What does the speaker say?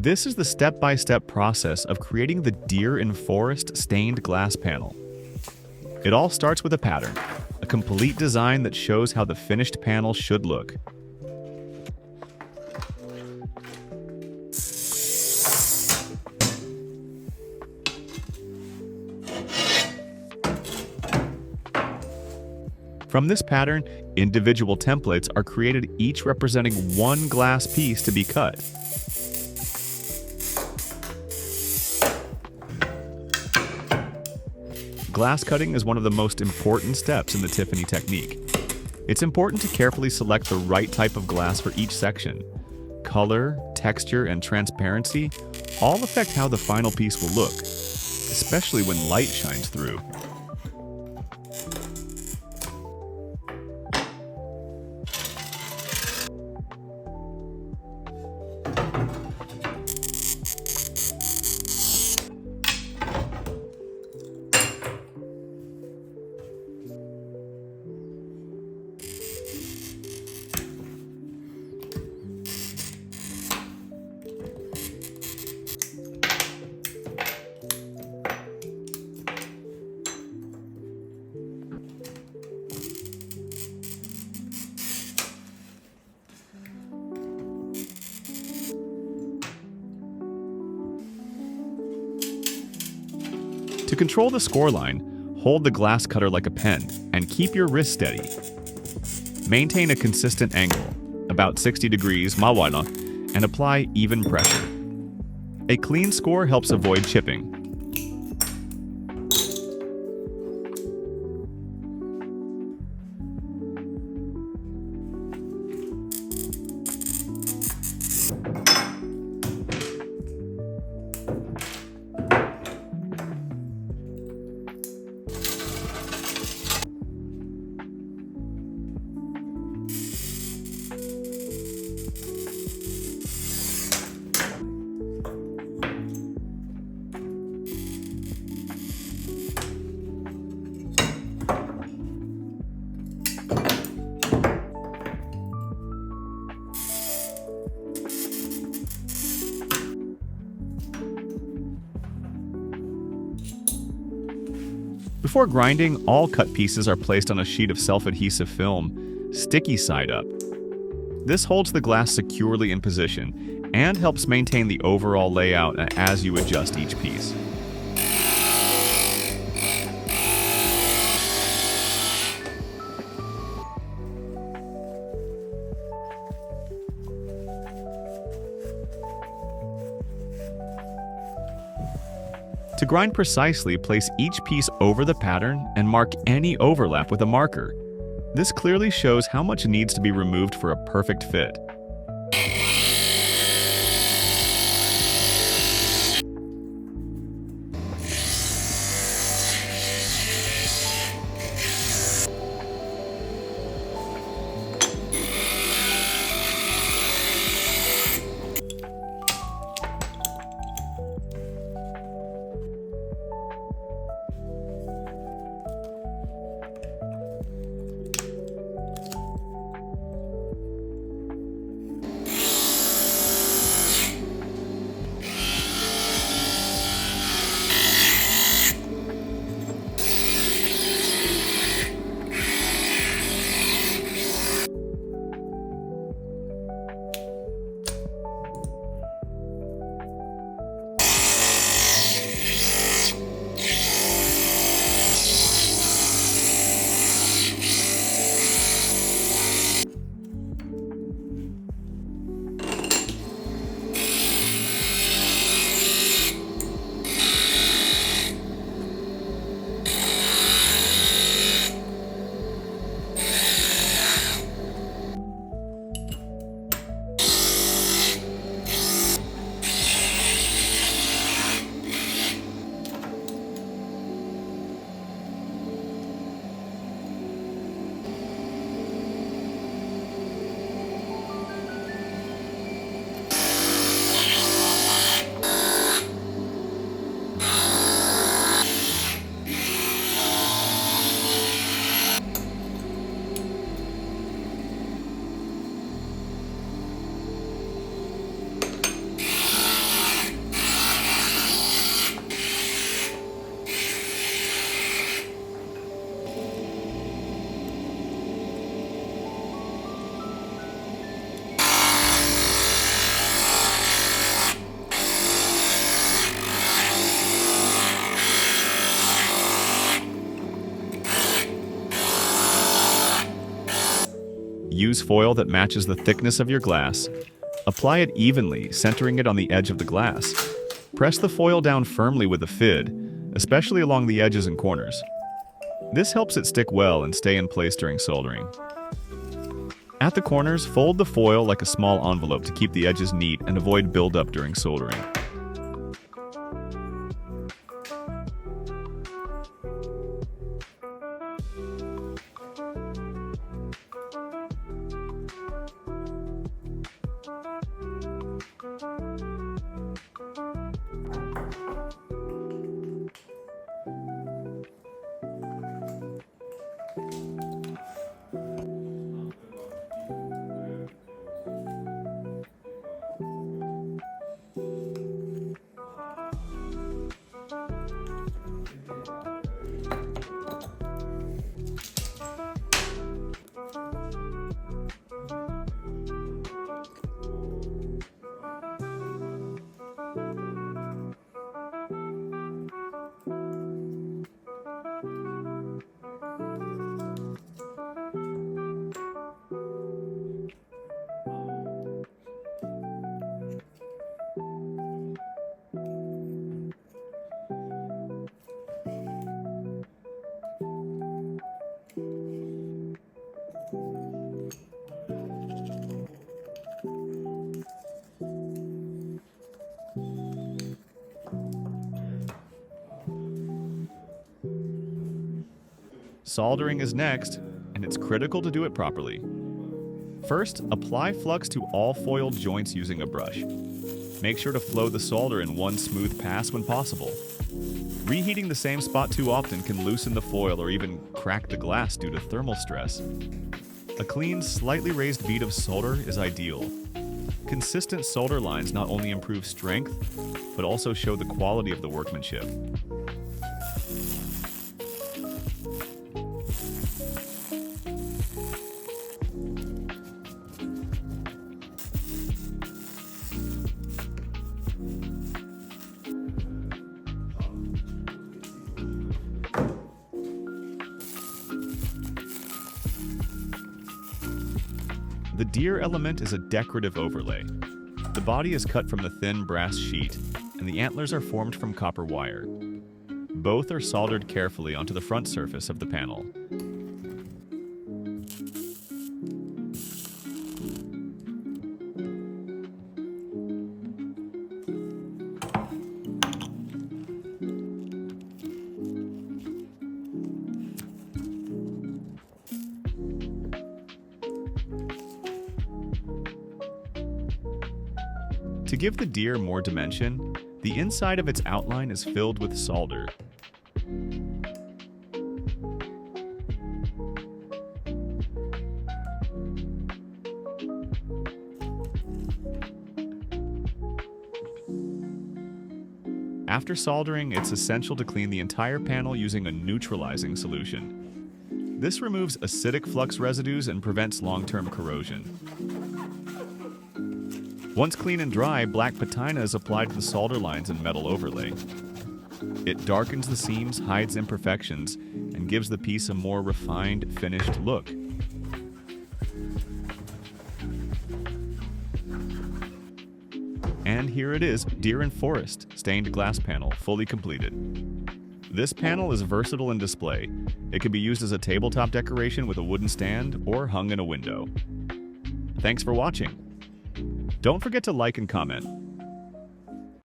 This is the step-by-step process of creating the deer in forest stained glass panel. It all starts with a pattern, a complete design that shows how the finished panel should look. From this pattern, individual templates are created, each representing one glass piece to be cut. Glass cutting is one of the most important steps in the Tiffany technique. It's important to carefully select the right type of glass for each section. Color, texture, and transparency all affect how the final piece will look, especially when light shines through. To control the score line, hold the glass cutter like a pen and keep your wrist steady. Maintain a consistent angle, about 60 degrees mawala, and apply even pressure. A clean score helps avoid chipping. Before grinding, all cut pieces are placed on a sheet of self-adhesive film, sticky side up. This holds the glass securely in position and helps maintain the overall layout as you adjust each piece. To grind precisely, place each piece over the pattern and mark any overlap with a marker. This clearly shows how much needs to be removed for a perfect fit. Choose foil that matches the thickness of your glass. Apply it evenly, centering it on the edge of the glass. Press the foil down firmly with a fid, especially along the edges and corners. This helps it stick well and stay in place during soldering. At the corners, fold the foil like a small envelope to keep the edges neat and avoid buildup during soldering. Soldering is next, and it's critical to do it properly. First, apply flux to all foiled joints using a brush. Make sure to flow the solder in one smooth pass when possible. Reheating the same spot too often can loosen the foil or even crack the glass due to thermal stress. A clean, slightly raised bead of solder is ideal. Consistent solder lines not only improve strength, but also show the quality of the workmanship. The deer element is a decorative overlay. The body is cut from the thin brass sheet, and the antlers are formed from copper wire. Both are soldered carefully onto the front surface of the panel. To give the deer more dimension, the inside of its outline is filled with solder. After soldering, it's essential to clean the entire panel using a neutralizing solution. This removes acidic flux residues and prevents long-term corrosion. Once clean and dry, black patina is applied to the solder lines and metal overlay. It darkens the seams, hides imperfections, and gives the piece a more refined, finished look. And here it is, deer and forest, stained glass panel, fully completed. This panel is versatile in display. It can be used as a tabletop decoration with a wooden stand or hung in a window. Thanks for watching. Don't forget to like and comment.